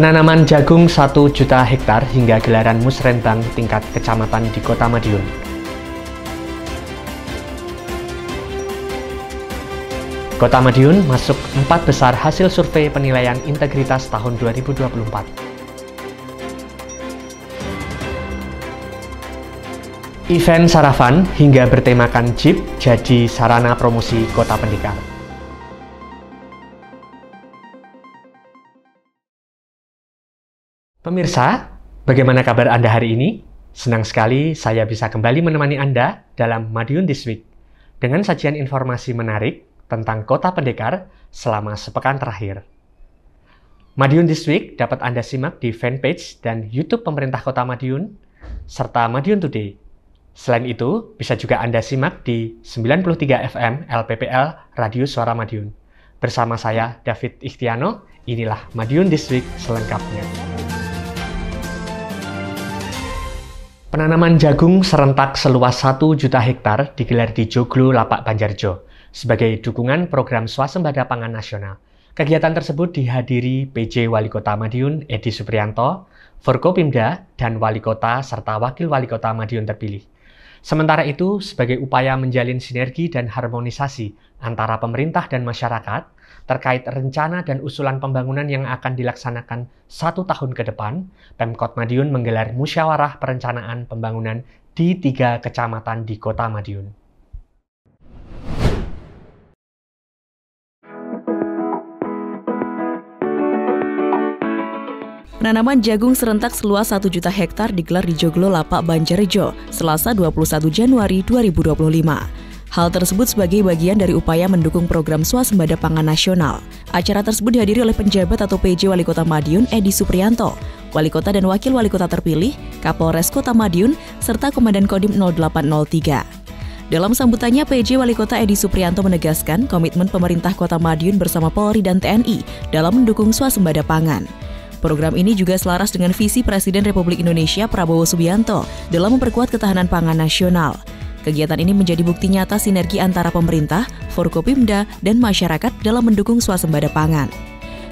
Penanaman jagung 1 juta hektar hingga gelaran musrenbang tingkat kecamatan di Kota Madiun. Kota Madiun masuk 4 besar hasil survei penilaian integritas tahun 2024. Event sarapan hingga bertemakan Jeep jadi sarana promosi Kota Pendekar. Pemirsa, bagaimana kabar Anda hari ini? Senang sekali saya bisa kembali menemani Anda dalam Madiun This Week dengan sajian informasi menarik tentang Kota Pendekar selama sepekan terakhir. Madiun This Week dapat Anda simak di fanpage dan YouTube pemerintah Kota Madiun, serta Madiun Today. Selain itu, bisa juga Anda simak di 93 FM LPPL Radio Suara Madiun. Bersama saya, David Ikhtiano, inilah Madiun This Week selengkapnya. Penanaman jagung serentak seluas 1 juta hektar digelar di Joglo, Lapak Banjarjo sebagai dukungan program swasembada pangan nasional. Kegiatan tersebut dihadiri PJ Wali Kota Madiun Edi Suprianto, Forkopimda, dan Wali Kota serta Wakil Wali Kota Madiun terpilih. Sementara itu, sebagai upaya menjalin sinergi dan harmonisasi antara pemerintah dan masyarakat terkait rencana dan usulan pembangunan yang akan dilaksanakan 1 tahun ke depan, Pemkot Madiun menggelar musyawarah perencanaan pembangunan di 3 kecamatan di Kota Madiun. Penanaman jagung serentak seluas 1 juta hektar digelar di Joglo, Lapak Banjarjo, Selasa 21 Januari 2025. Hal tersebut sebagai bagian dari upaya mendukung program swasembada pangan nasional. Acara tersebut dihadiri oleh penjabat atau PJ Wali Kota Madiun Edi Suprianto, Wali Kota dan Wakil Wali Kota terpilih, Kapolres Kota Madiun, serta Komandan Kodim 0803. Dalam sambutannya, PJ Wali Kota Edi Suprianto menegaskan komitmen pemerintah Kota Madiun bersama Polri dan TNI dalam mendukung swasembada pangan. Program ini juga selaras dengan visi Presiden Republik Indonesia Prabowo Subianto dalam memperkuat ketahanan pangan nasional. Kegiatan ini menjadi bukti nyata sinergi antara pemerintah, Forkopimda, dan masyarakat dalam mendukung swasembada pangan.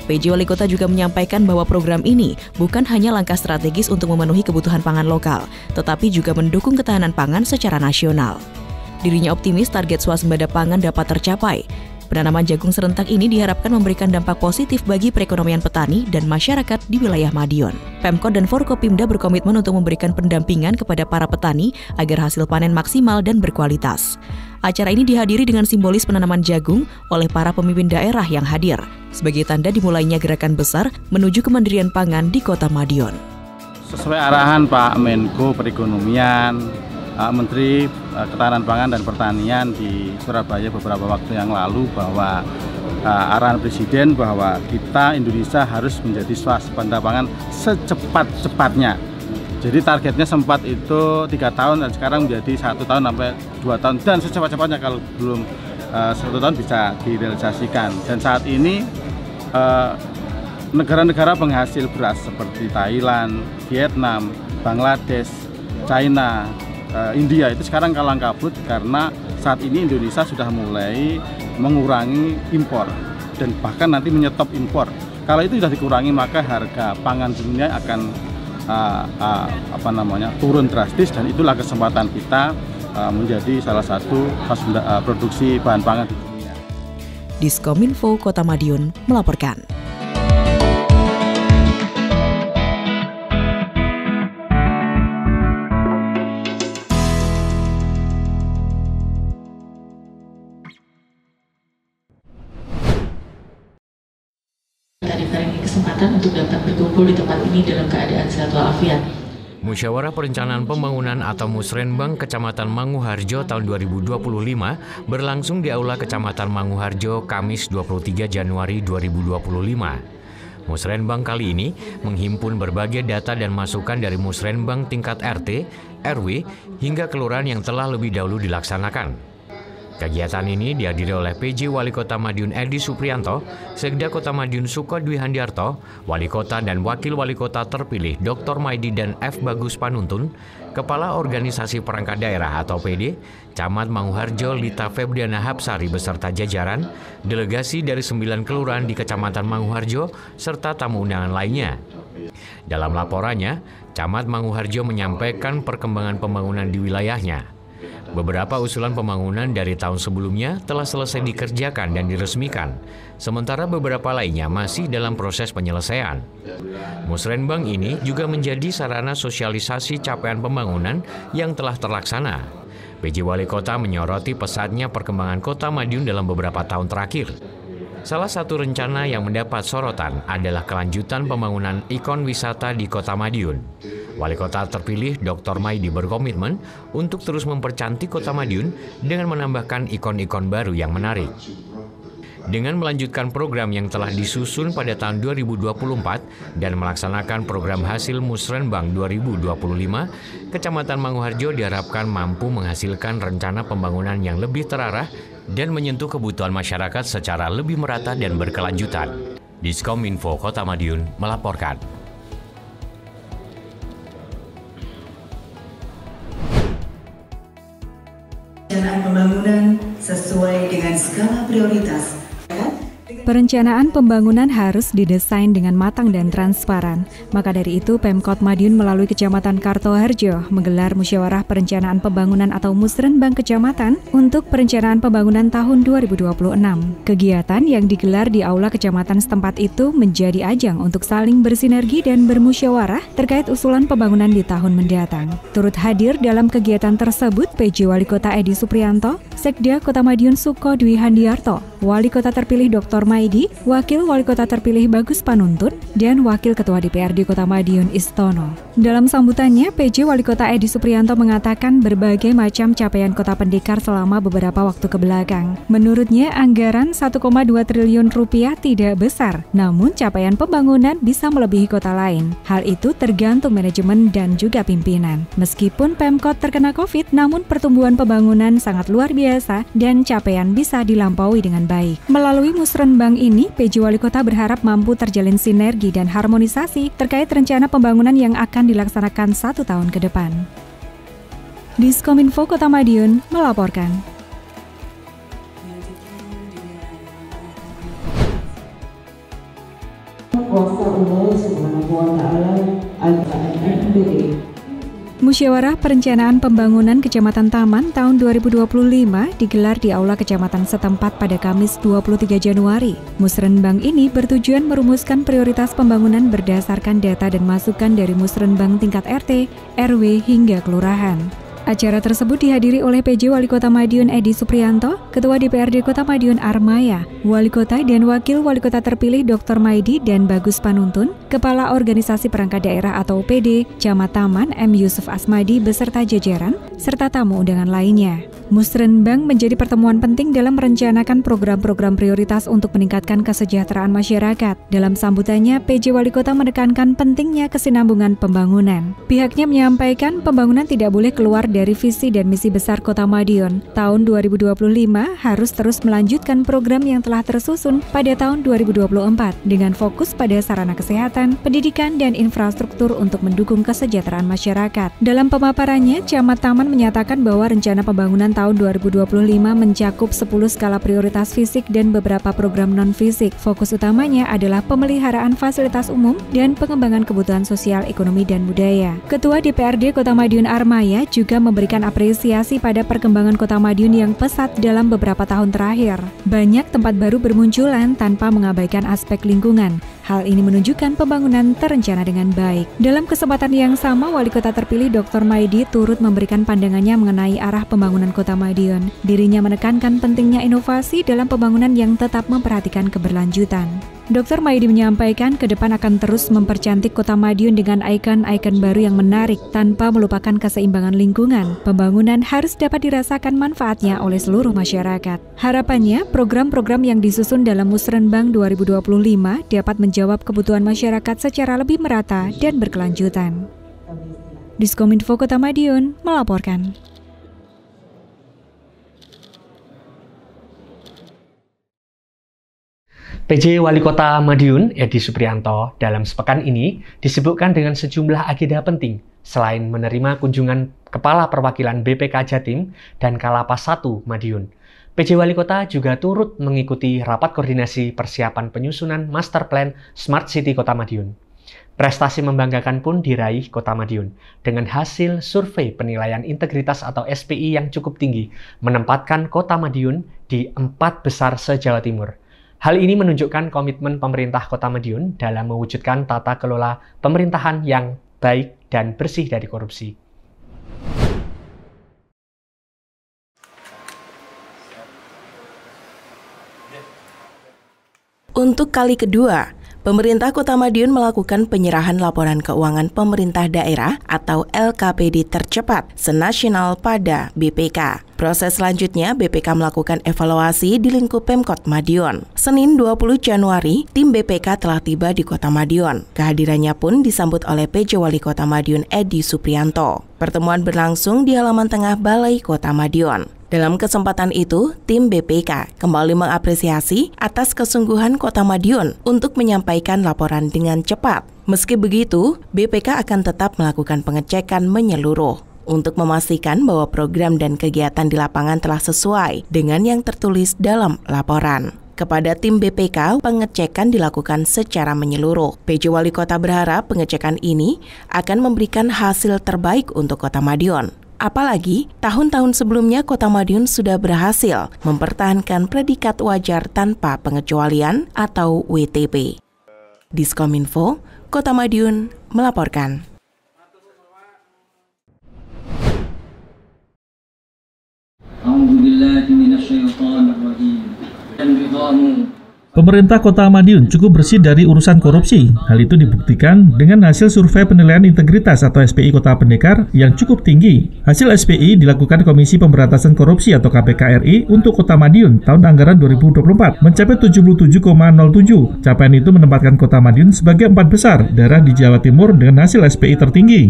PJ Wali Kota juga menyampaikan bahwa program ini bukan hanya langkah strategis untuk memenuhi kebutuhan pangan lokal, tetapi juga mendukung ketahanan pangan secara nasional. Dirinya optimis target swasembada pangan dapat tercapai. Penanaman jagung serentak ini diharapkan memberikan dampak positif bagi perekonomian petani dan masyarakat di wilayah Madiun. Pemkot dan Forkopimda berkomitmen untuk memberikan pendampingan kepada para petani agar hasil panen maksimal dan berkualitas. Acara ini dihadiri dengan simbolis penanaman jagung oleh para pemimpin daerah yang hadir, sebagai tanda dimulainya gerakan besar menuju kemandirian pangan di Kota Madiun. Sesuai arahan Pak Menko Perekonomian, Menteri Ketahanan Pangan dan Pertanian di Surabaya beberapa waktu yang lalu, bahwa arahan Presiden bahwa kita Indonesia harus menjadi swasembada pangan secepat-cepatnya. Jadi targetnya sempat itu 3 tahun dan sekarang menjadi 1 tahun sampai 2 tahun dan secepat-cepatnya, kalau belum 1 tahun bisa direalisasikan. Dan saat ini negara-negara penghasil beras seperti Thailand, Vietnam, Bangladesh, China, India itu sekarang kalang kabut karena saat ini Indonesia sudah mulai mengurangi impor dan bahkan nanti menyetop impor. Kalau itu sudah dikurangi, maka harga pangan dunia akan turun drastis, dan itulah kesempatan kita menjadi salah satu produksi bahan pangan di dunia. Diskominfo Kota Madiun melaporkan. Kesempatan untuk dapat berkumpul di tempat ini dalam keadaan sehat walafiat. Musyawarah Perencanaan Pembangunan atau Musrenbang Kecamatan Manguharjo tahun 2025 berlangsung di Aula Kecamatan Manguharjo Kamis 23 Januari 2025. Musrenbang kali ini menghimpun berbagai data dan masukan dari musrenbang tingkat RT, RW, hingga kelurahan yang telah lebih dahulu dilaksanakan. Kegiatan ini dihadiri oleh PJ Wali Kota Madiun Edi Suprianto, Sekda Kota Madiun Suko Dwi Handiarto, Wali Kota dan Wakil Wali Kota terpilih Dr. Maidi dan F. Bagus Panuntun, Kepala Organisasi Perangkat Daerah atau PD, Camat Manguharjo Lita Febriana Hapsari beserta jajaran, delegasi dari 9 kelurahan di Kecamatan Manguharjo, serta tamu undangan lainnya. Dalam laporannya, Camat Manguharjo menyampaikan perkembangan pembangunan di wilayahnya. Beberapa usulan pembangunan dari tahun sebelumnya telah selesai dikerjakan dan diresmikan, sementara beberapa lainnya masih dalam proses penyelesaian. Musrenbang ini juga menjadi sarana sosialisasi capaian pembangunan yang telah terlaksana. PJ Wali Kota menyoroti pesatnya perkembangan Kota Madiun dalam beberapa tahun terakhir. Salah satu rencana yang mendapat sorotan adalah kelanjutan pembangunan ikon wisata di Kota Madiun. Wali Kota terpilih Dr. Maidi berkomitmen untuk terus mempercantik Kota Madiun dengan menambahkan ikon-ikon baru yang menarik. Dengan melanjutkan program yang telah disusun pada tahun 2024 dan melaksanakan program hasil Musrenbang 2025, Kecamatan Manguharjo diharapkan mampu menghasilkan rencana pembangunan yang lebih terarah dan menyentuh kebutuhan masyarakat secara lebih merata dan berkelanjutan. Diskominfo Kota Madiun melaporkan. Perencanaan pembangunan sesuai dengan skala prioritas. Perencanaan pembangunan harus didesain dengan matang dan transparan. Maka dari itu, Pemkot Madiun melalui Kecamatan Kartoharjo menggelar musyawarah perencanaan pembangunan atau Musrenbang Kecamatan untuk perencanaan pembangunan tahun 2026. Kegiatan yang digelar di aula kecamatan setempat itu menjadi ajang untuk saling bersinergi dan bermusyawarah terkait usulan pembangunan di tahun mendatang. Turut hadir dalam kegiatan tersebut PJ Wali Kota Edi Suprianto, Sekda Kota Madiun Suko Dwi Handiarto, Wali Kota terpilih Dr. Maidi, Wakil Wali Kota terpilih Bagus Panuntun, dan Wakil Ketua DPRD Kota Madiun Istono. Dalam sambutannya, PJ Wali Kota Edi Suprianto mengatakan berbagai macam capaian Kota Pendekar selama beberapa waktu kebelakang. Menurutnya, anggaran 1,2 triliun rupiah tidak besar, namun capaian pembangunan bisa melebihi kota lain. Hal itu tergantung manajemen dan juga pimpinan. Meskipun Pemkot terkena COVID, namun pertumbuhan pembangunan sangat luar biasa dan capaian bisa dilampaui dengan baik. Melalui Musrenbang ini, PJ Wali Kota berharap mampu terjalin sinergi dan harmonisasi terkait rencana pembangunan yang akan dilaksanakan 1 tahun ke depan. Diskominfo Kota Madiun melaporkan. Kuasa Allah Subhanahu wa Ta'ala al-NPD. Musyawarah Perencanaan Pembangunan Kecamatan Taman tahun 2025 digelar di Aula Kecamatan setempat pada Kamis 23 Januari. Musrenbang ini bertujuan merumuskan prioritas pembangunan berdasarkan data dan masukan dari Musrenbang tingkat RT, RW, hingga kelurahan. Acara tersebut dihadiri oleh PJ Wali Kota Madiun Edi Suprianto, Ketua DPRD Kota Madiun Armaya, Wali Kota dan Wakil Wali Kota terpilih Dr. Maidi dan Bagus Panuntun, Kepala Organisasi Perangkat Daerah atau PD, Camat Taman M. Yusuf Asmadi beserta jajaran, serta tamu undangan lainnya. Musrenbang menjadi pertemuan penting dalam merencanakan program-program prioritas untuk meningkatkan kesejahteraan masyarakat. Dalam sambutannya, PJ Wali Kota menekankan pentingnya kesinambungan pembangunan. Pihaknya menyampaikan pembangunan tidak boleh keluar dari visi dan misi besar Kota Madiun. Tahun 2025 harus terus melanjutkan program yang telah tersusun pada tahun 2024 dengan fokus pada sarana kesehatan, pendidikan, dan infrastruktur untuk mendukung kesejahteraan masyarakat. Dalam pemaparannya, Camat Taman menyatakan bahwa rencana pembangunan tahun 2025 mencakup 10 skala prioritas fisik dan beberapa program non-fisik. Fokus utamanya adalah pemeliharaan fasilitas umum dan pengembangan kebutuhan sosial, ekonomi, dan budaya. Ketua DPRD Kota Madiun Armaya juga memberikan apresiasi pada perkembangan Kota Madiun yang pesat dalam beberapa tahun terakhir. Banyak tempat baru bermunculan tanpa mengabaikan aspek lingkungan. Hal ini menunjukkan pembangunan terencana dengan baik. Dalam kesempatan yang sama, Wali Kota terpilih Dr. Maidi turut memberikan pandangannya mengenai arah pembangunan Kota Madiun. Dirinya menekankan pentingnya inovasi dalam pembangunan yang tetap memperhatikan keberlanjutan. Dr. Maidi menyampaikan ke depan akan terus mempercantik Kota Madiun dengan ikon-ikon baru yang menarik tanpa melupakan keseimbangan lingkungan. Pembangunan harus dapat dirasakan manfaatnya oleh seluruh masyarakat. Harapannya, program-program yang disusun dalam Musrenbang 2025 dapat menjawab kebutuhan masyarakat secara lebih merata dan berkelanjutan. Diskominfo Kota Madiun melaporkan. PJ Wali Kota Madiun Edi Suprianto dalam sepekan ini disibukkan dengan sejumlah agenda penting selain menerima kunjungan Kepala Perwakilan BPK Jatim dan Kalapas 1 Madiun. PJ Wali Kota juga turut mengikuti rapat koordinasi persiapan penyusunan Master Plan Smart City Kota Madiun. Prestasi membanggakan pun diraih Kota Madiun dengan hasil survei penilaian integritas atau SPI yang cukup tinggi, menempatkan Kota Madiun di 4 besar se-Jawa Timur. Hal ini menunjukkan komitmen pemerintah Kota Madiun dalam mewujudkan tata kelola pemerintahan yang baik dan bersih dari korupsi. Untuk kali kedua, pemerintah Kota Madiun melakukan penyerahan laporan keuangan pemerintah daerah atau LKPD tercepat senasional pada BPK. Proses selanjutnya, BPK melakukan evaluasi di lingkup Pemkot Madiun. Senin 20 Januari, tim BPK telah tiba di Kota Madiun. Kehadirannya pun disambut oleh PJ Wali Kota Madiun Edi Suprianto. Pertemuan berlangsung di halaman tengah Balai Kota Madiun. Dalam kesempatan itu, tim BPK kembali mengapresiasi atas kesungguhan Kota Madiun untuk menyampaikan laporan dengan cepat. Meski begitu, BPK akan tetap melakukan pengecekan menyeluruh untuk memastikan bahwa program dan kegiatan di lapangan telah sesuai dengan yang tertulis dalam laporan. Kepada tim BPK, pengecekan dilakukan secara menyeluruh. PJ Wali Kota berharap pengecekan ini akan memberikan hasil terbaik untuk Kota Madiun. Apalagi, tahun-tahun sebelumnya Kota Madiun sudah berhasil mempertahankan predikat wajar tanpa pengecualian atau WTP. Diskominfo, Kota Madiun melaporkan. Pemerintah Kota Madiun cukup bersih dari urusan korupsi. Hal itu dibuktikan dengan hasil survei penilaian integritas atau SPI Kota Pendekar yang cukup tinggi. Hasil SPI dilakukan Komisi Pemberantasan Korupsi atau KPK RI untuk Kota Madiun tahun anggaran 2024 mencapai 77,07. Capaian itu menempatkan Kota Madiun sebagai 4 besar daerah di Jawa Timur dengan hasil SPI tertinggi.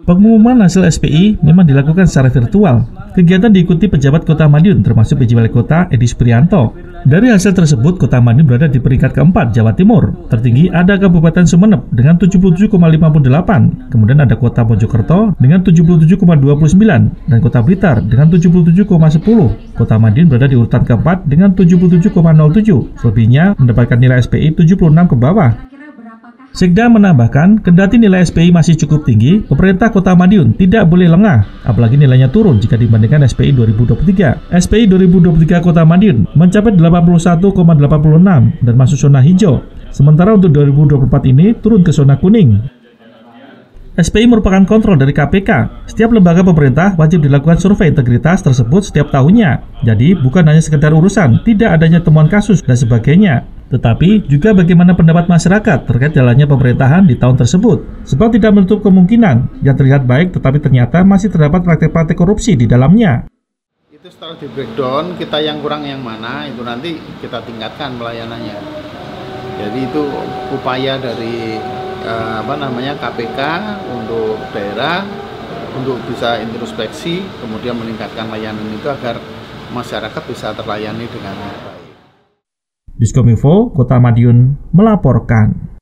Pengumuman hasil SPI memang dilakukan secara virtual. Kegiatan diikuti pejabat Kota Madiun termasuk PJ Wali Kota Edi Suprianto. Dari hasil tersebut, Kota Madiun berada di peringkat keempat Jawa Timur. Tertinggi ada Kabupaten Sumeneb dengan 77,58, kemudian ada Kota Mojokerto dengan 77,29, dan Kota Blitar dengan 77,10. Kota Madiun berada di urutan keempat dengan 77,07. Selebihnya mendapatkan nilai SPI 76 ke bawah. Sekda menambahkan, kendati nilai SPI masih cukup tinggi, pemerintah Kota Madiun tidak boleh lengah, apalagi nilainya turun jika dibandingkan SPI 2023. SPI 2023 Kota Madiun mencapai 81,86 dan masuk zona hijau, sementara untuk 2024 ini turun ke zona kuning. SPI merupakan kontrol dari KPK. Setiap lembaga pemerintah wajib dilakukan survei integritas tersebut setiap tahunnya. Jadi, bukan hanya sekedar urusan, tidak adanya temuan kasus, dan sebagainya. Tetapi juga bagaimana pendapat masyarakat terkait jalannya pemerintahan di tahun tersebut. Sebab tidak menutup kemungkinan yang terlihat baik tetapi ternyata masih terdapat praktek-praktek korupsi di dalamnya. Itu setelah di breakdown, kita yang kurang yang mana, itu nanti kita tingkatkan pelayanannya. Jadi itu upaya dari KPK untuk daerah, untuk bisa introspeksi, kemudian meningkatkan layanan itu agar masyarakat bisa terlayani dengan baik. Diskominfo, Kota Madiun melaporkan.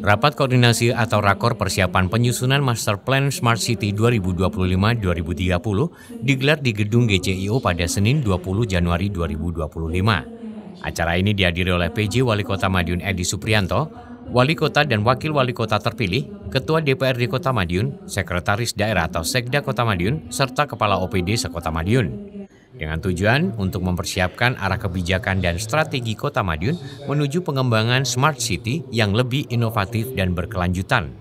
Rapat koordinasi atau rakor persiapan penyusunan Master Plan Smart City 2025-2030 digelar di Gedung GCIO pada Senin 20 Januari 2025. Acara ini dihadiri oleh PJ Wali Kota Madiun Edi Suprianto, Wali Kota dan Wakil Wali Kota terpilih, Ketua DPRD Kota Madiun, Sekretaris Daerah atau Sekda Kota Madiun, serta Kepala OPD se-Kota Madiun. Dengan tujuan untuk mempersiapkan arah kebijakan dan strategi Kota Madiun menuju pengembangan Smart City yang lebih inovatif dan berkelanjutan.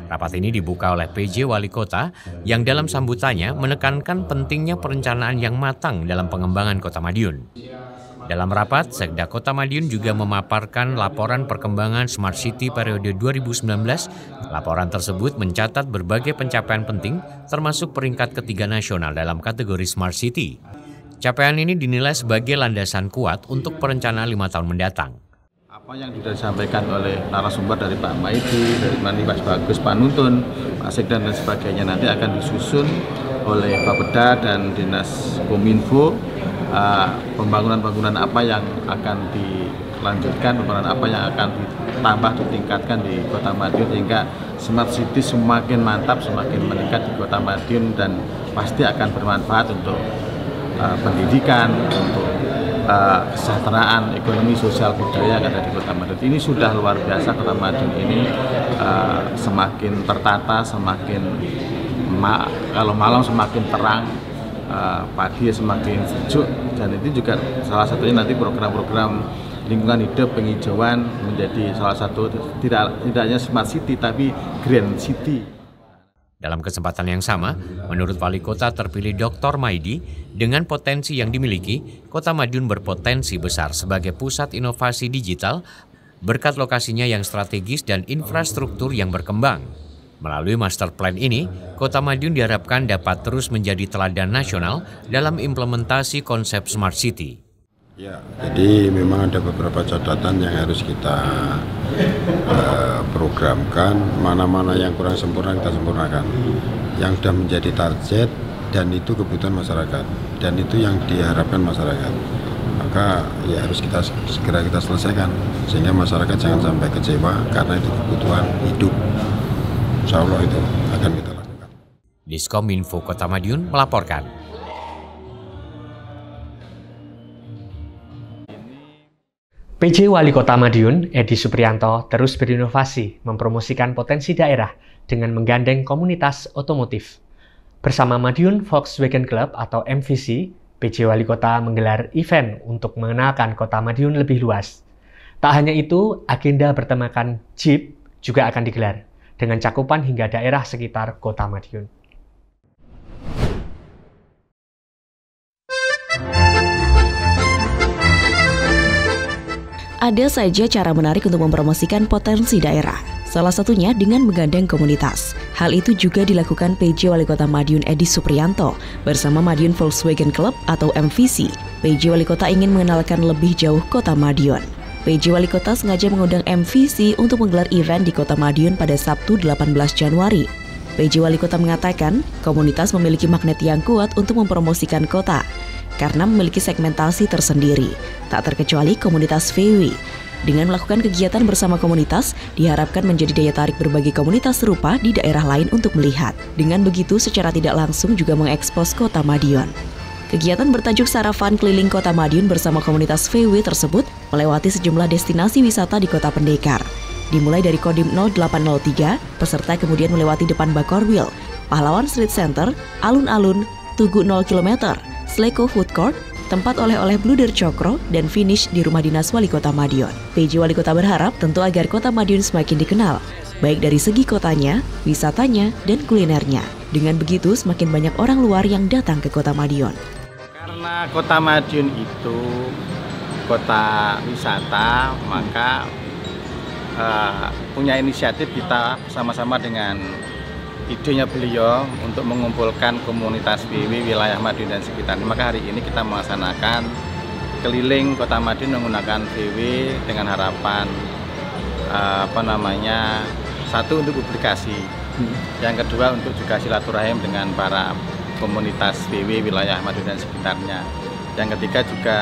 Rapat ini dibuka oleh PJ Wali Kota yang dalam sambutannya menekankan pentingnya perencanaan yang matang dalam pengembangan Kota Madiun. Dalam rapat, Sekda Kota Madiun juga memaparkan laporan perkembangan Smart City periode 2019. Laporan tersebut mencatat berbagai pencapaian penting, termasuk peringkat ketiga nasional dalam kategori Smart City. Capaian ini dinilai sebagai landasan kuat untuk perencanaan 5 tahun mendatang. Apa yang sudah disampaikan oleh narasumber dari Pak Maidi, dari Mas Bagus, Pak Nuntun, Pak Sekda dan sebagainya nanti akan disusun oleh Bapeda dan Dinas Kominfo. Pembangunan-pembangunan apa yang akan dilanjutkan, pembangunan apa yang akan ditambah, ditingkatkan di Kota Madiun sehingga Smart City semakin mantap, semakin meningkat di Kota Madiun dan pasti akan bermanfaat untuk pendidikan, untuk kesejahteraan ekonomi sosial budaya yang ada di Kota Madiun. Ini sudah luar biasa. Kota Madiun ini semakin tertata, semakin kalau malam semakin terang, pagi semakin sejuk, dan itu juga salah satunya nanti program-program lingkungan hidup penghijauan menjadi salah satu tidak hanya smart city tapi green city. Dalam kesempatan yang sama, menurut Wali Kota terpilih Dr. Maidi, dengan potensi yang dimiliki, Kota Madiun berpotensi besar sebagai pusat inovasi digital berkat lokasinya yang strategis dan infrastruktur yang berkembang. Melalui master plan ini, Kota Madiun diharapkan dapat terus menjadi teladan nasional dalam implementasi konsep Smart City. Ya, jadi memang ada beberapa catatan yang harus kita programkan, mana-mana yang kurang sempurna kita sempurnakan. Yang sudah menjadi target dan itu kebutuhan masyarakat dan itu yang diharapkan masyarakat. Maka ya harus segera kita selesaikan sehingga masyarakat jangan sampai kecewa karena itu kebutuhan hidup. Insya Allah itu akan kita lakukan. Diskominfo Kota Madiun melaporkan. PJ Wali Kota Madiun, Edi Suprianto, terus berinovasi mempromosikan potensi daerah dengan menggandeng komunitas otomotif. Bersama Madiun Volkswagen Club atau MVC, PJ Wali Kota menggelar event untuk mengenalkan Kota Madiun lebih luas. Tak hanya itu, agenda bertemakan Jeep juga akan digelar dengan cakupan hingga daerah sekitar Kota Madiun. Ada saja cara menarik untuk mempromosikan potensi daerah, salah satunya dengan menggandeng komunitas. Hal itu juga dilakukan PJ Wali Kota Madiun Edi Suprianto bersama Madiun Volkswagen Club atau MVC. PJ Wali Kota ingin mengenalkan lebih jauh Kota Madiun. PJ Wali Kota sengaja mengundang MVC untuk menggelar event di Kota Madiun pada Sabtu 18 Januari. PJ Wali Kota mengatakan komunitas memiliki magnet yang kuat untuk mempromosikan kota karena memiliki segmentasi tersendiri, tak terkecuali komunitas VW. Dengan melakukan kegiatan bersama komunitas, diharapkan menjadi daya tarik berbagai komunitas serupa di daerah lain untuk melihat. Dengan begitu, secara tidak langsung juga mengekspos Kota Madiun. Kegiatan bertajuk Sarapan Keliling Kota Madiun bersama komunitas VW tersebut melewati sejumlah destinasi wisata di Kota Pendekar. Dimulai dari Kodim 0803, peserta kemudian melewati depan Bakorwil, Pahlawan Street Center, Alun-Alun, Tugu 0 km, Sleko Food Court, tempat oleh-oleh Bluder Cokro, dan finish di Rumah Dinas Wali Kota Madiun. PJ Wali Kota berharap tentu agar Kota Madiun semakin dikenal, baik dari segi kotanya, wisatanya, dan kulinernya. Dengan begitu, semakin banyak orang luar yang datang ke Kota Madiun. Karena Kota Madiun itu kota wisata, maka punya inisiatif kita sama-sama dengan idenya beliau untuk mengumpulkan komunitas VW wilayah Madiun dan sekitarnya. Maka hari ini kita melaksanakan keliling Kota Madiun menggunakan VW dengan harapan satu untuk publikasi, yang kedua untuk juga silaturahim dengan para komunitas VW wilayah Madiun dan sekitarnya, yang ketiga juga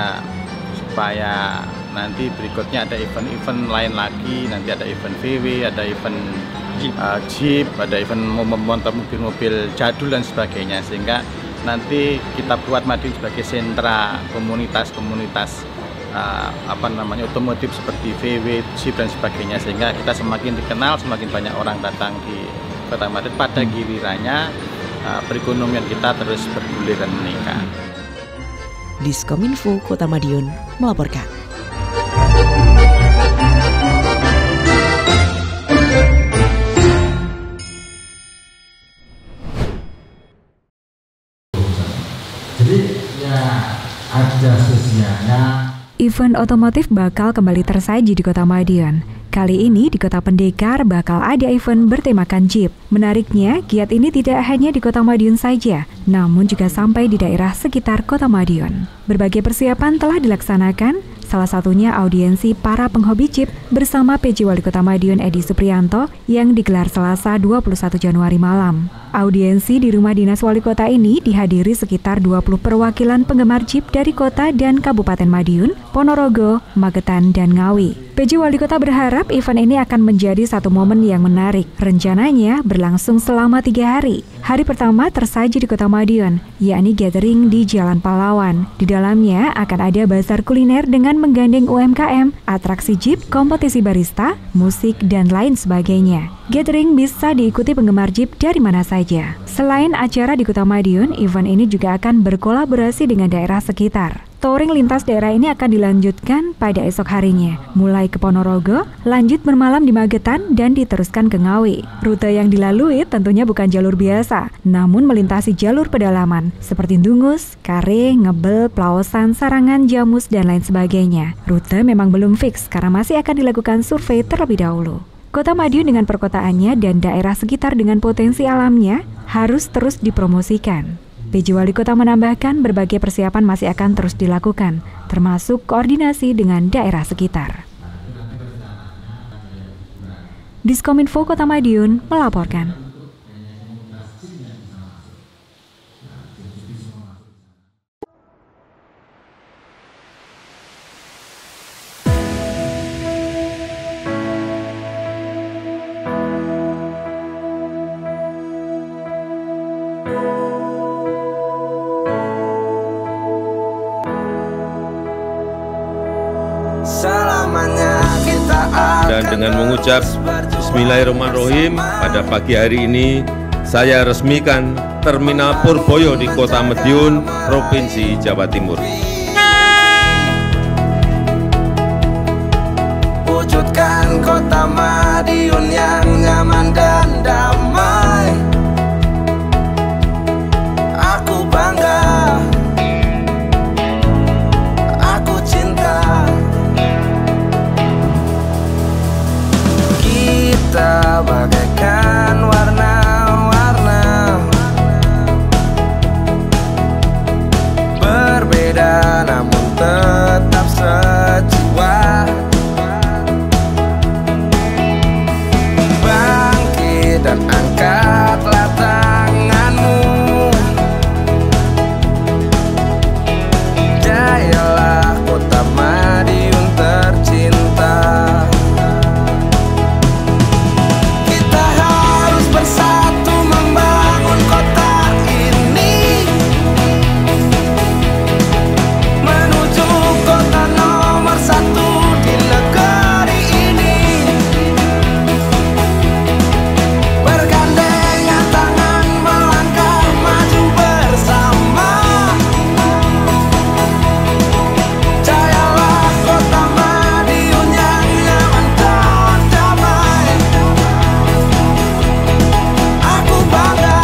supaya nanti berikutnya ada event-event lain lagi, nanti ada event VW, ada event Jeep, ada event mobil-mobil jadul dan sebagainya, sehingga nanti kita buat Madiun sebagai sentra komunitas-komunitas otomotif seperti VW, Jeep dan sebagainya, sehingga kita semakin dikenal, semakin banyak orang datang di Kota Madiun. Pada gilirannya perekonomian kita terus bergulir dan meningkat. Diskominfo Kota Madiun melaporkan. Event otomotif bakal kembali tersaji di Kota Madiun. Kali ini di Kota Pendekar bakal ada event bertemakan Jeep. Menariknya, giat ini tidak hanya di Kota Madiun saja, namun juga sampai di daerah sekitar Kota Madiun. Berbagai persiapan telah dilaksanakan, salah satunya audiensi para penghobi Jeep bersama PJ Wali Kota Madiun Edi Suprianto yang digelar Selasa 21 Januari malam. Audiensi di Rumah Dinas Wali Kota ini dihadiri sekitar 20 perwakilan penggemar Jeep dari kota dan Kabupaten Madiun, Ponorogo, Magetan, dan Ngawi. PJ Wali Kota berharap event ini akan menjadi satu momen yang menarik. Rencananya berlangsung selama 3 hari. Hari pertama tersaji di Kota Madiun, yakni gathering di Jalan Pahlawan. Di dalamnya akan ada bazar kuliner dengan menggandeng UMKM, atraksi jeep, kompetisi barista, musik, dan lain sebagainya. Gathering bisa diikuti penggemar jeep dari mana saja. Selain acara di Kota Madiun, event ini juga akan berkolaborasi dengan daerah sekitar. Touring lintas daerah ini akan dilanjutkan pada esok harinya, mulai ke Ponorogo, lanjut bermalam di Magetan, dan diteruskan ke Ngawi. Rute yang dilalui tentunya bukan jalur biasa, namun melintasi jalur pedalaman, seperti Dungus, Kare, Ngebel, Plaosan, Sarangan, Jamus, dan lain sebagainya. Rute memang belum fix karena masih akan dilakukan survei terlebih dahulu. Kota Madiun dengan perkotaannya dan daerah sekitar dengan potensi alamnya harus terus dipromosikan. PJ Wali Kota menambahkan berbagai persiapan masih akan terus dilakukan, termasuk koordinasi dengan daerah sekitar. Diskominfo Kota Madiun melaporkan. Dan dengan mengucap Bismillahirrahmanirrahim, pada pagi hari ini saya resmikan Terminal Purboyo di Kota Madiun, Provinsi Jawa Timur. Wujudkan Kota Madiun yang nyaman dan damai. Aku bangga, aku cinta. Kita bagaikan warna-warna, berbeda namun tetap sejiwa. Bangkit dan angkatlah tanganmu, jayalah Kota Madiun tercinta. Bersatu membangun kota ini, menuju kota nomor satu di negeri ini. Bergandengan tangan melangkah maju bersama. Jayalah Kota Madiun yang nyaman dan damai. Aku bangga,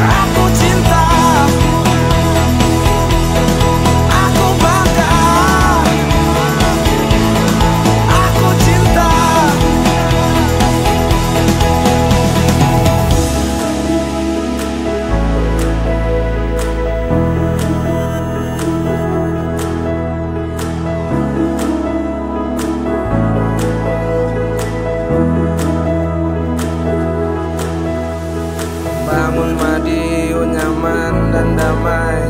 aku cinta. Aku bangga, aku cinta. Bangun Madiun nyaman dan damai,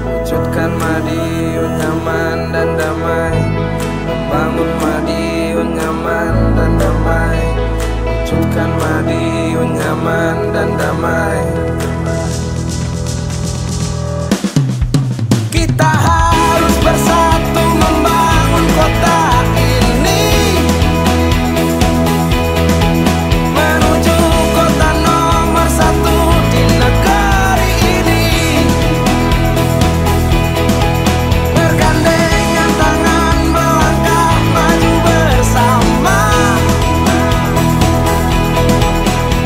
wujudkan Madiun nyaman dan damai. Membangun Madiun nyaman dan damai, wujudkan Madiun nyaman dan damai. Kita harus bersatu membangun kota ini, menuju kota nomor satu di negeri ini. Bergandengan tangan melangkah maju bersama.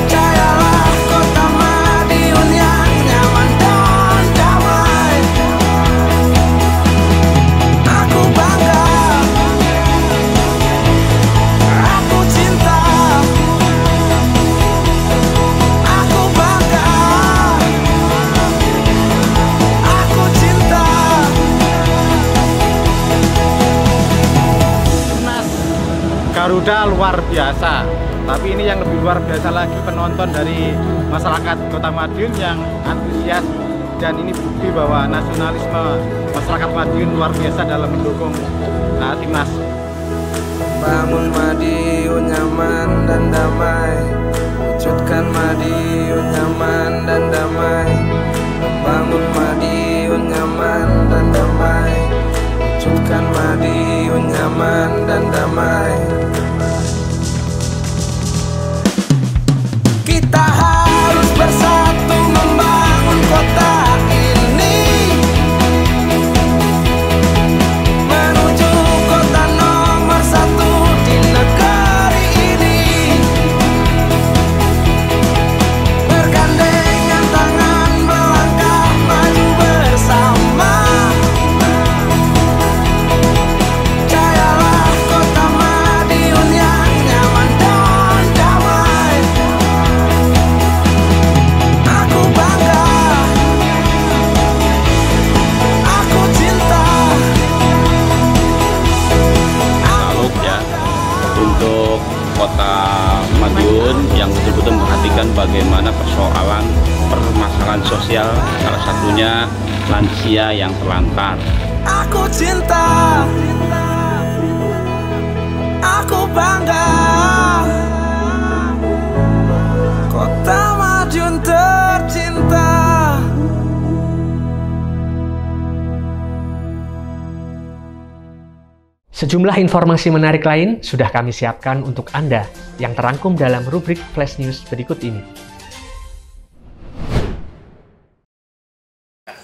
Jayalah Kota Madiun yang nyaman dan damai. Aku bangga, aku cinta. Aku bangga, aku cinta. Timnas Garuda luar biasa, tapi ini yang lebih luar biasa lagi penonton dari masyarakat Kota Madiun yang antusias, dan ini bukti bahwa nasionalisme masyarakat Madiun luar biasa dalam mendukung timnas. Bangun Madiun nyaman dan damai, wujudkan Wujudkan Madiun nyaman dan damai, membangun Madiun nyaman dan damai. Wujudkan Madiun nyaman dan damai. Kita harus bersatu membangun kota ini, menuju kota nomor 1 di negeri ini. Bergandengan tangan melangkah maju bersama. Jayalah kota Madiun yang nyaman dan damai. Aku bangga, aku cinta. Salut ya untuk kota Madiun yang betul-betul memperhatikan bagaimana persoalan permasalahan sosial, salah satunya lansia yang terlantar. Aku cinta, aku bangga. Kota Madiun tercinta. Sejumlah informasi menarik lain sudah kami siapkan untuk Anda yang terangkum dalam rubrik Flash News berikut ini.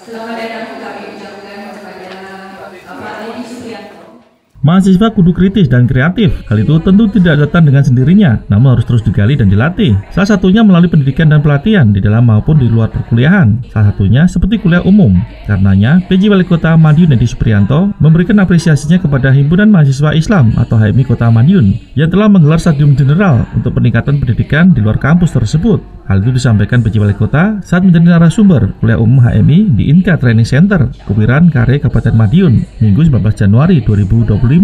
Selamat datang kami ucapkan kepada Bapak Edi Supriyanto. Mahasiswa kudu kritis dan kreatif. Hal itu tentu tidak datang dengan sendirinya, namun harus terus digali dan dilatih. Salah satunya melalui pendidikan dan pelatihan di dalam maupun di luar perkuliahan. Salah satunya seperti kuliah umum. Karenanya, PJ Wali Kota Madiun Edi Supriyanto memberikan apresiasinya kepada Himpunan Mahasiswa Islam atau HMI Kota Madiun yang telah menggelar stadium general untuk peningkatan pendidikan di luar kampus tersebut. Hal itu disampaikan PJ Wali Kota saat menjadi narasumber kuliah umum HMI di Inka Training Center, Kupiran, Kare, Kabupaten Madiun, Minggu 19 Januari 2025.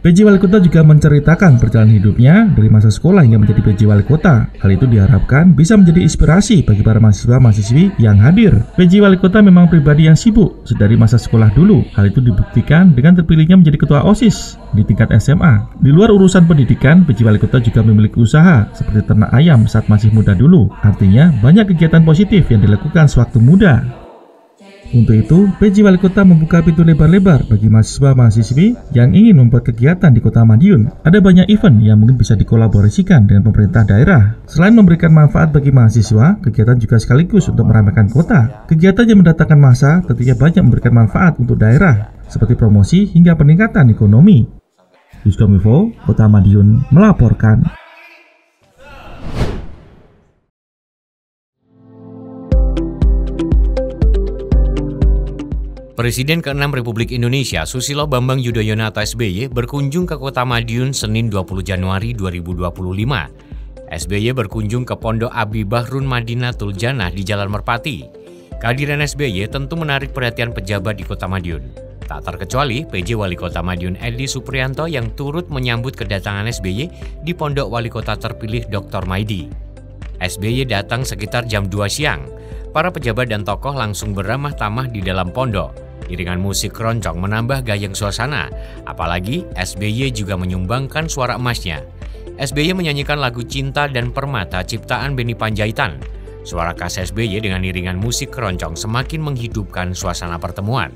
PJ Wali Kota juga menceritakan perjalanan hidupnya dari masa sekolah hingga menjadi PJ Wali Kota. Hal itu diharapkan bisa menjadi inspirasi bagi para mahasiswa-mahasiswi yang hadir. PJ Wali Kota memang pribadi yang sibuk sedari masa sekolah dulu. Hal itu dibuktikan dengan terpilihnya menjadi ketua OSIS di tingkat SMA. Di luar urusan pendidikan, PJ Wali Kota juga memiliki usaha seperti ternak ayam saat masih muda dulu. Artinya, banyak kegiatan positif yang dilakukan sewaktu muda. Untuk itu, PJ Wali Kota membuka pintu lebar-lebar bagi mahasiswa-mahasiswi yang ingin membuat kegiatan di Kota Madiun. Ada banyak event yang mungkin bisa dikolaborasikan dengan pemerintah daerah. Selain memberikan manfaat bagi mahasiswa, kegiatan juga sekaligus untuk meramaikan kota. Kegiatan yang mendatangkan massa tentunya banyak memberikan manfaat untuk daerah, seperti promosi hingga peningkatan ekonomi. Yuskominfo, Kota Madiun melaporkan. Presiden ke-6 Republik Indonesia Susilo Bambang Yudhoyono atau SBY berkunjung ke Kota Madiun Senin 20 Januari 2025. SBY berkunjung ke Pondok Abi Bahrun Madinatul Jannah di Jalan Merpati. Kehadiran SBY tentu menarik perhatian pejabat di Kota Madiun. Tak terkecuali PJ Wali Kota Madiun Edi Supriyanto yang turut menyambut kedatangan SBY di Pondok Wali Kota terpilih Dr. Maidi. SBY datang sekitar jam 2 siang. Para pejabat dan tokoh langsung beramah tamah di dalam pondok. Iringan musik keroncong menambah gayeng suasana, apalagi SBY juga menyumbangkan suara emasnya. SBY menyanyikan lagu Cinta dan Permata ciptaan Beni Panjaitan. Suara khas SBY dengan iringan musik keroncong semakin menghidupkan suasana pertemuan.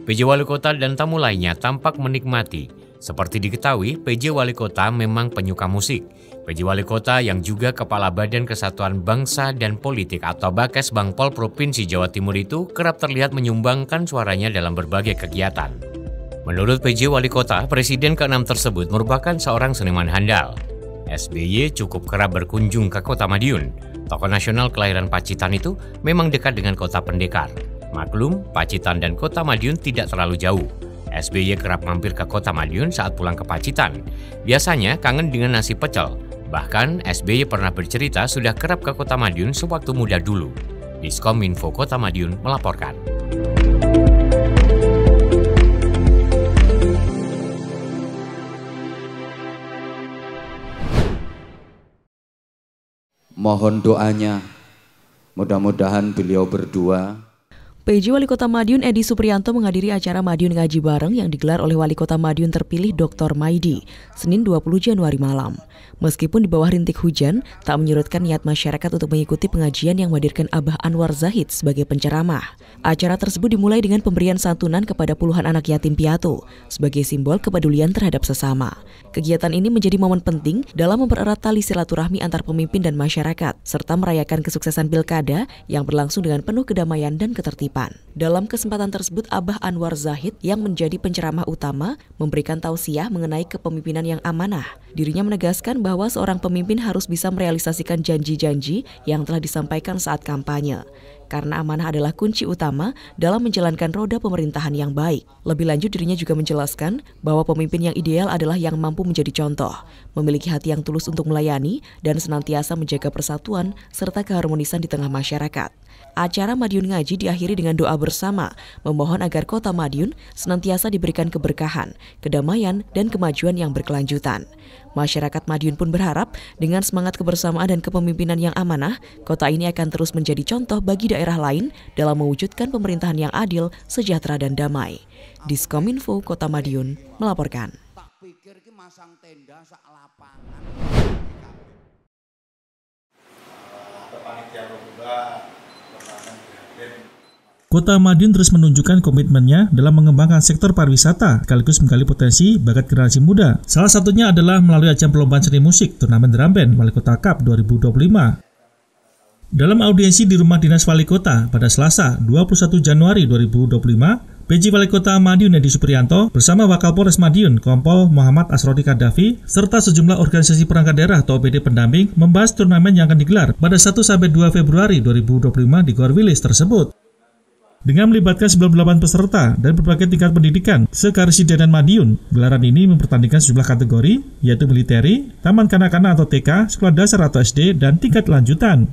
PJ Wali Kota dan tamu lainnya tampak menikmati. Seperti diketahui, PJ Wali Kota memang penyuka musik. PJ Wali Kota yang juga Kepala Badan Kesatuan Bangsa dan Politik atau Bakes Bangpol Provinsi Jawa Timur itu kerap terlihat menyumbangkan suaranya dalam berbagai kegiatan. Menurut PJ Wali Kota, Presiden ke-6 tersebut merupakan seorang seniman handal. SBY cukup kerap berkunjung ke Kota Madiun. Tokoh nasional kelahiran Pacitan itu memang dekat dengan Kota Pendekar. Maklum, Pacitan dan Kota Madiun tidak terlalu jauh. SBY kerap mampir ke Kota Madiun saat pulang ke Pacitan. Biasanya kangen dengan nasi pecel. Bahkan SBY pernah bercerita sudah kerap ke Kota Madiun sewaktu muda dulu. Diskominfo Kota Madiun melaporkan. Mohon doanya, mudah-mudahan beliau berdua. PJ Wali Kota Madiun Edi Supriyanto menghadiri acara Madiun Ngaji Bareng yang digelar oleh Wali Kota Madiun terpilih Dr. Maidi, Senin 20 Januari malam. Meskipun di bawah rintik hujan, tak menyurutkan niat masyarakat untuk mengikuti pengajian yang menghadirkan Abah Anwar Zahid sebagai penceramah. Acara tersebut dimulai dengan pemberian santunan kepada puluhan anak yatim piatu sebagai simbol kepedulian terhadap sesama. Kegiatan ini menjadi momen penting dalam mempererat tali silaturahmi antar pemimpin dan masyarakat, serta merayakan kesuksesan pilkada yang berlangsung dengan penuh kedamaian dan ketertiban. Dalam kesempatan tersebut, Abah Anwar Zahid yang menjadi penceramah utama memberikan tausiah mengenai kepemimpinan yang amanah. Dirinya menegaskan bahwa seorang pemimpin harus bisa merealisasikan janji-janji yang telah disampaikan saat kampanye. Karena amanah adalah kunci utama dalam menjalankan roda pemerintahan yang baik. Lebih lanjut, dirinya juga menjelaskan bahwa pemimpin yang ideal adalah yang mampu menjadi contoh, memiliki hati yang tulus untuk melayani, dan senantiasa menjaga persatuan serta keharmonisan di tengah masyarakat. Acara Madiun Ngaji diakhiri dengan doa bersama, memohon agar Kota Madiun senantiasa diberikan keberkahan, kedamaian, dan kemajuan yang berkelanjutan. Masyarakat Madiun pun berharap dengan semangat kebersamaan dan kepemimpinan yang amanah, kota ini akan terus menjadi contoh bagi daerah lain dalam mewujudkan pemerintahan yang adil, sejahtera, dan damai. Diskominfo Kota Madiun melaporkan. Kota Madiun terus menunjukkan komitmennya dalam mengembangkan sektor pariwisata sekaligus menggali potensi bakat generasi muda. Salah satunya adalah melalui ajang perlombaan seni musik Turnamen Drum Band Wali Kota Cup 2025. Dalam audiensi di Rumah Dinas Wali Kota pada Selasa 21 Januari 2025, PJ Wali Kota Madiun Edi Supriyanto bersama Wakapolres Madiun Kompol Muhammad Asrodi Kaddafi serta sejumlah organisasi perangkat daerah atau OPD pendamping membahas turnamen yang akan digelar pada 1-2 Februari 2025 di Gor Wilis tersebut. Dengan melibatkan 98 peserta dan berbagai tingkat pendidikan sekaresidenan Madiun, gelaran ini mempertandingkan sejumlah kategori, yaitu militeri, taman kanak-kanak atau TK, sekolah dasar atau SD, dan tingkat lanjutan.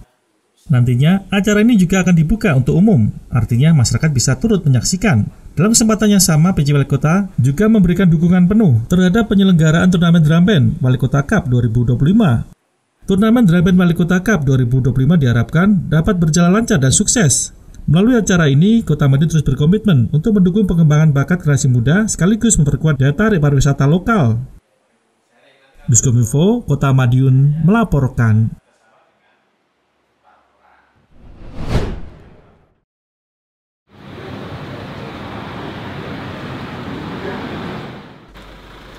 Nantinya, acara ini juga akan dibuka untuk umum, artinya masyarakat bisa turut menyaksikan. Dalam kesempatan yang sama, PJ Wali Kota juga memberikan dukungan penuh terhadap penyelenggaraan Turnamen Drum Band Wali Kota Cup 2025. Turnamen Drum Band Wali Kota Cup 2025 diharapkan dapat berjalan lancar dan sukses. Melalui acara ini, Kota Madiun terus berkomitmen untuk mendukung pengembangan bakat generasi muda sekaligus memperkuat daya tarik pariwisata lokal. Diskominfo Kota Madiun melaporkan.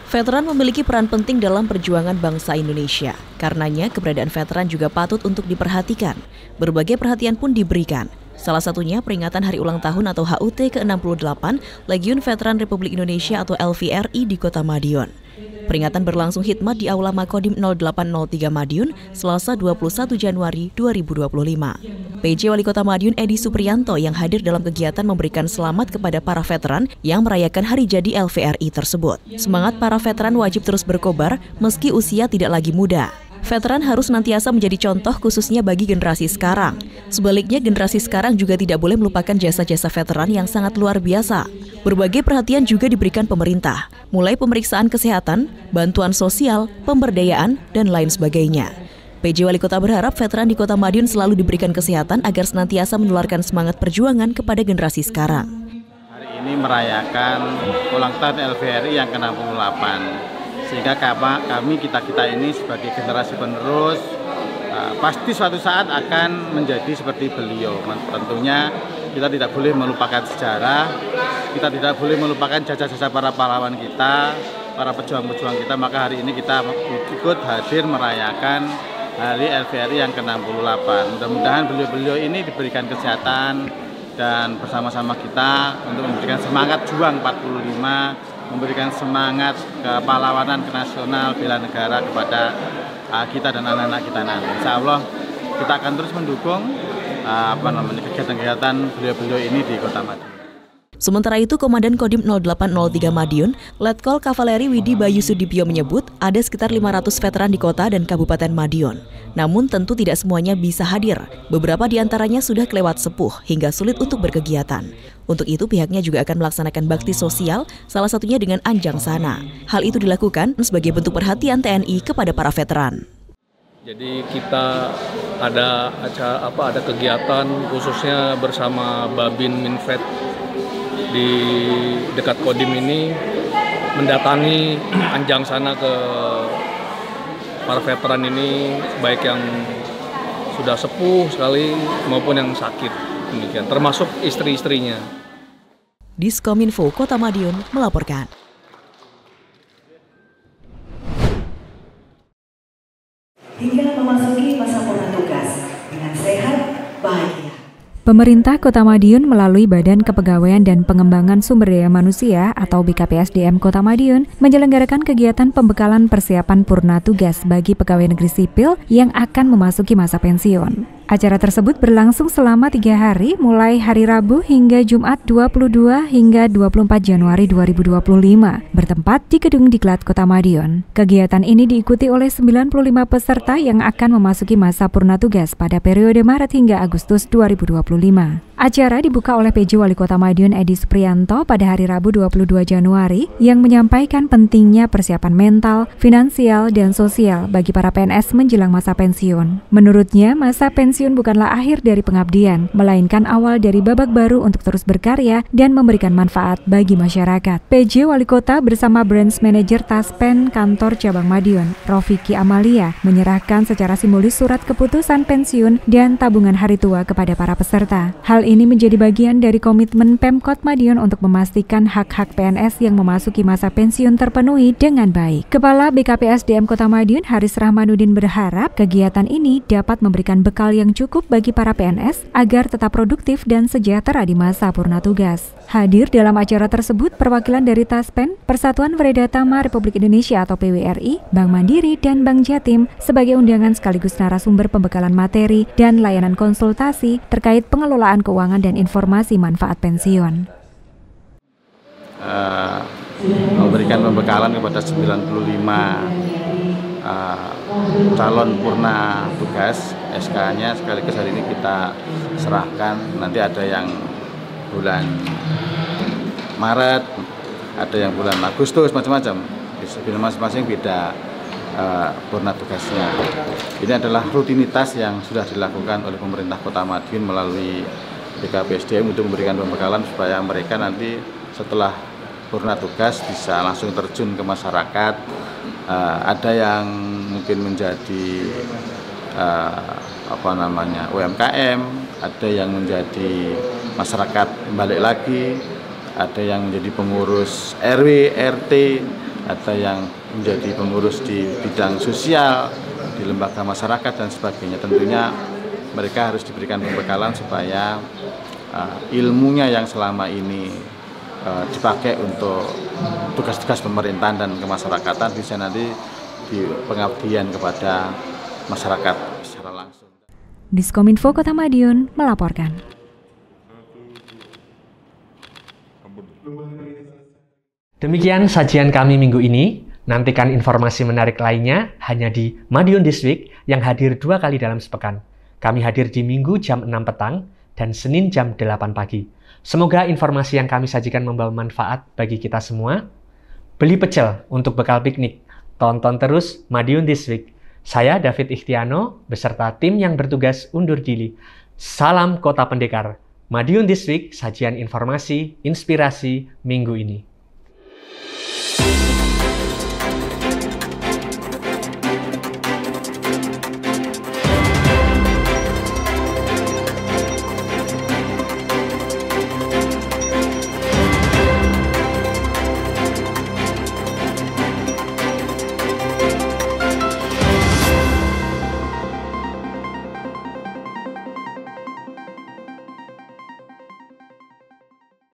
Veteran memiliki peran penting dalam perjuangan bangsa Indonesia. Karenanya, keberadaan veteran juga patut untuk diperhatikan. Berbagai perhatian pun diberikan. Salah satunya peringatan Hari Ulang Tahun atau HUT ke-68 Legiun Veteran Republik Indonesia atau LVRI di Kota Madiun. Peringatan berlangsung khidmat di Aula Makodim 0803 Madiun, Selasa 21 Januari 2025. PJ Wali Kota Madiun Edi Supriyanto yang hadir dalam kegiatan memberikan selamat kepada para veteran yang merayakan hari jadi LVRI tersebut. Semangat para veteran wajib terus berkobar meski usia tidak lagi muda. Veteran harus senantiasa menjadi contoh khususnya bagi generasi sekarang. Sebaliknya, generasi sekarang juga tidak boleh melupakan jasa-jasa veteran yang sangat luar biasa. Berbagai perhatian juga diberikan pemerintah, mulai pemeriksaan kesehatan, bantuan sosial, pemberdayaan, dan lain sebagainya. PJ Wali Kota berharap veteran di Kota Madiun selalu diberikan kesehatan agar senantiasa menularkan semangat perjuangan kepada generasi sekarang. Hari ini merayakan ulang tahun LVRI yang ke-68. Sehingga kami kita ini sebagai generasi penerus pasti suatu saat akan menjadi seperti beliau. Tentunya kita tidak boleh melupakan sejarah, kita tidak boleh melupakan jasa-jasa para pahlawan kita, para pejuang-pejuang kita. Maka hari ini kita ikut hadir merayakan hari LVRI yang ke-68. Mudah-mudahan beliau-beliau ini diberikan kesehatan dan bersama-sama kita untuk memberikan semangat juang 45, memberikan semangat kepahlawanan nasional bela negara kepada kita dan anak-anak kita nanti. Insya Allah kita akan terus mendukung kegiatan-kegiatan beliau-beliau ini di Kota Madiun. Sementara itu, Komandan Kodim 0803 Madiun, Letkol Kavaleri Widi Bayu Sudibyo menyebut ada sekitar 500 veteran di kota dan Kabupaten Madiun. Namun tentu tidak semuanya bisa hadir. Beberapa di antaranya sudah kelewat sepuh hingga sulit untuk berkegiatan. Untuk itu pihaknya juga akan melaksanakan bakti sosial, salah satunya dengan Anjang Sana. Hal itu dilakukan sebagai bentuk perhatian TNI kepada para veteran. Jadi kita ada ada kegiatan khususnya bersama Babin Minfed di dekat Kodim ini mendatangi Anjang sana ke para veteran ini, baik yang sudah sepuh sekali maupun yang sakit, demikian termasuk istri-istrinya. Diskominfo Kota Madiun melaporkan. Hingga memasuki masa purna tugas dengan sehat, bahagia. Pemerintah Kota Madiun melalui Badan Kepegawaian dan Pengembangan Sumber Daya Manusia atau BKPSDM Kota Madiun menyelenggarakan kegiatan pembekalan persiapan purna tugas bagi pegawai negeri sipil yang akan memasuki masa pensiun. Acara tersebut berlangsung selama 3 hari mulai hari Rabu hingga Jumat 22 hingga 24 Januari 2025 bertempat di Gedung Diklat Kota Madiun. Kegiatan ini diikuti oleh 95 peserta yang akan memasuki masa purna tugas pada periode Maret hingga Agustus 2025. Acara dibuka oleh PJ Wali Kota Madiun Edi Supriyanto pada hari Rabu 22 Januari yang menyampaikan pentingnya persiapan mental, finansial, dan sosial bagi para PNS menjelang masa pensiun. Menurutnya, masa pensiun bukanlah akhir dari pengabdian, melainkan awal dari babak baru untuk terus berkarya dan memberikan manfaat bagi masyarakat. PJ Wali Kota bersama Branch Manager Taspen Kantor Cabang Madiun, Rofiki Amalia, menyerahkan secara simbolis surat keputusan pensiun dan tabungan hari tua kepada para peserta. Hal ini menjadi bagian dari komitmen Pemkot Madiun untuk memastikan hak-hak PNS yang memasuki masa pensiun terpenuhi dengan baik. Kepala BKPSDM Kota Madiun Haris Rahmanuddin berharap kegiatan ini dapat memberikan bekal yang cukup bagi para PNS agar tetap produktif dan sejahtera di masa purna tugas. Hadir dalam acara tersebut perwakilan dari Taspen, Persatuan Wareda Tama Republik Indonesia atau PWRI, Bank Mandiri, dan Bank Jatim sebagai undangan sekaligus narasumber pembekalan materi dan layanan konsultasi terkait pengelolaan keuangan dan informasi manfaat pensiun. Memberikan pembekalan kepada 95 calon purna tugas, SK-nya sekaligus hari ini kita serahkan. Nanti ada yang bulan Maret, ada yang bulan Agustus, macam-macam. Masing-masing beda purna tugasnya. Ini adalah rutinitas yang sudah dilakukan oleh pemerintah Kota Madiun melalui BKPSDM untuk memberikan pembekalan supaya mereka nanti setelah purna tugas bisa langsung terjun ke masyarakat. Ada yang mungkin menjadi UMKM, ada yang menjadi masyarakat balik lagi, ada yang menjadi pengurus RW, RT, ada yang menjadi pengurus di bidang sosial, di lembaga masyarakat dan sebagainya. Tentunya mereka harus diberikan pembekalan supaya ilmunya yang selama ini dipakai untuk tugas-tugas pemerintahan dan kemasyarakatan bisa nanti di pengabdian kepada masyarakat secara langsung. Diskominfo Kota Madiun melaporkan. Demikian sajian kami minggu ini. Nantikan informasi menarik lainnya hanya di Madiun This Week yang hadir 2 kali dalam sepekan. Kami hadir di Minggu jam 6 petang dan Senin jam 8 pagi. Semoga informasi yang kami sajikan membawa manfaat bagi kita semua. Beli pecel untuk bekal piknik. Tonton terus Madiun This Week. Saya David Ikhtiano beserta tim yang bertugas undur diri. Salam Kota Pendekar. Madiun This Week, sajian informasi, inspirasi minggu ini.